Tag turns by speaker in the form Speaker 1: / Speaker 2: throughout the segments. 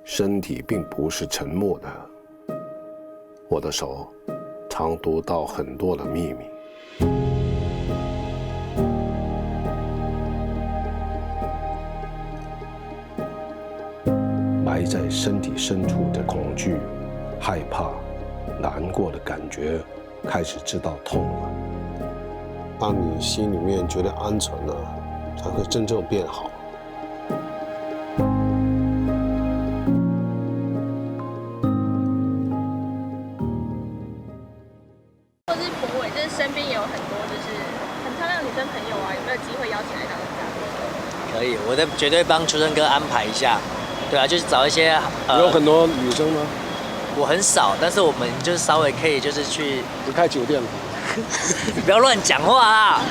Speaker 1: 身体并不是沉默的，我的手常读到很多的秘密。埋在身体深处的恐惧、害怕、难过的感觉，开始知道痛了。当你心里面觉得安全了，才会真正变好。
Speaker 2: 或是博伟，就是身边也有很多就是很漂亮的女生朋友啊，有没有机会邀请来当嘉宾？
Speaker 3: 可以，我绝对帮秋生哥安排一下。对啊，就是找一些
Speaker 1: 有很多女生吗？
Speaker 3: 我很少，但是我们就是稍微可以就是去。
Speaker 1: 你开酒店了？
Speaker 3: 你不要乱讲话啊！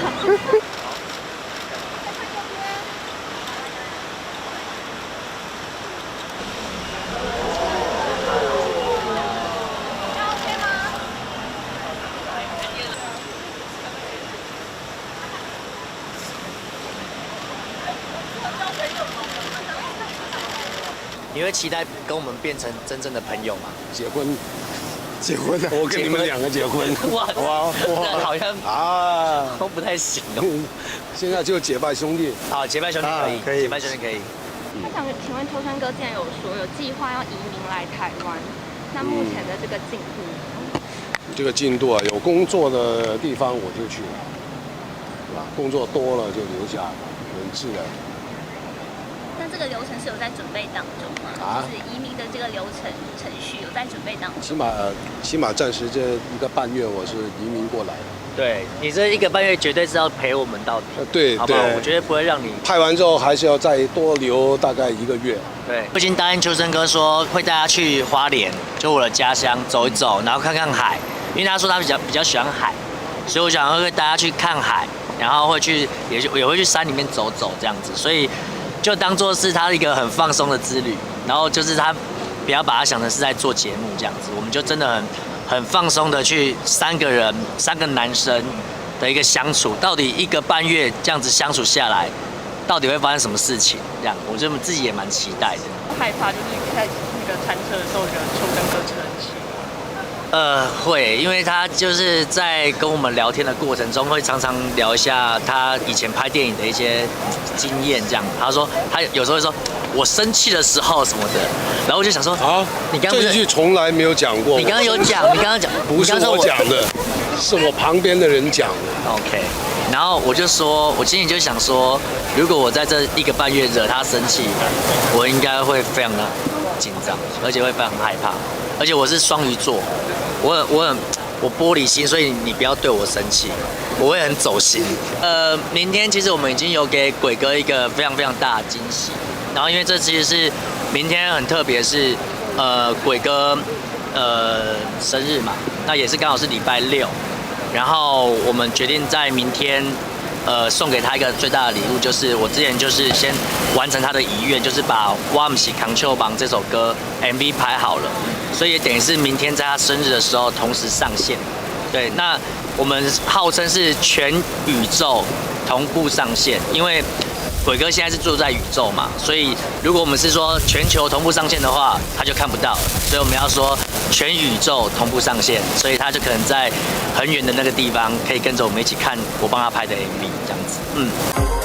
Speaker 3: 你会期待跟我们变成真正的朋友吗？
Speaker 1: 结婚啊！我跟你们两个结婚。
Speaker 3: 哇，好像
Speaker 1: 啊
Speaker 3: 都不太行哦。
Speaker 1: 现在就结拜兄弟。
Speaker 3: 好，结拜兄弟可以，
Speaker 1: 可以
Speaker 3: 结拜兄弟可以。
Speaker 2: 那想请问秋生哥，既然有说有计划要移民来台湾，那目前的这个进度？
Speaker 1: 这个进度啊，有工作的地方我就去了，是吧？工作多了就留下，很自然。
Speaker 2: 那这个流程是有在准备当中吗？就是移民的这个流程序有在准备当中。
Speaker 1: 起码暂时这1个半月我是移民过来的。
Speaker 3: 对你这1个半月绝对是要陪我们到底，
Speaker 1: 对，
Speaker 3: 好不好？我绝对不会让你
Speaker 1: 拍完之后还是要再多留大概1个月。
Speaker 3: 对，我已经答应秋生哥说会带他去花莲，就我的家乡走一走，然后看看海，因为他说他比较喜欢海，所以我想会带他去看海，然后会去也会去山里面走走这样子，所以就当做是他一个很放松的之旅，然后就是他不要把他想成是在做节目这样子，我们就真的很放松的去3个男生的一个相处，到底1个半月这样子相处下来，到底会发生什么事情？这样，我觉得自己也蛮期待的。
Speaker 4: 害怕就是在那个餐车的时候，觉得秋生哥真的很奇怪。
Speaker 3: 会，因为他就是在跟我们聊天的过程中，会常常聊一下他以前拍电影的一些经验，这样。他说他有时候会说，我生气的时候什么的，然后我就想说啊，你刚刚
Speaker 1: 这一句从来没有讲过。
Speaker 3: 你刚刚有讲，你刚刚讲，
Speaker 1: 不是我讲的，是我旁边的人讲的。
Speaker 3: OK， 然后我就说，我心里就想说，如果我在这1个半月惹他生气，我应该会非常的紧张，而且会非常害怕，而且我是双鱼座。我玻璃心，所以你不要对我生气，我会很走心。明天其实我们已经有给鬼哥一个非常非常大的惊喜，然后因为这其实是明天很特别，是鬼哥生日嘛，那也是刚好是礼拜6，然后我们决定在明天送给他一个最大的礼物，就是我之前就是先完成他的遗愿，就是把《我不是扛秋棒》这首歌 MV 拍好了，所以也等于是明天在他生日的时候同时上线。对，那我们号称是全宇宙同步上线，因为鬼哥现在是住在宇宙嘛，所以如果我们是说全球同步上线的话，他就看不到，所以我们要说全宇宙同步上线，所以他就可能在很远的那个地方可以跟着我们一起看我帮他拍的 MV 这样子。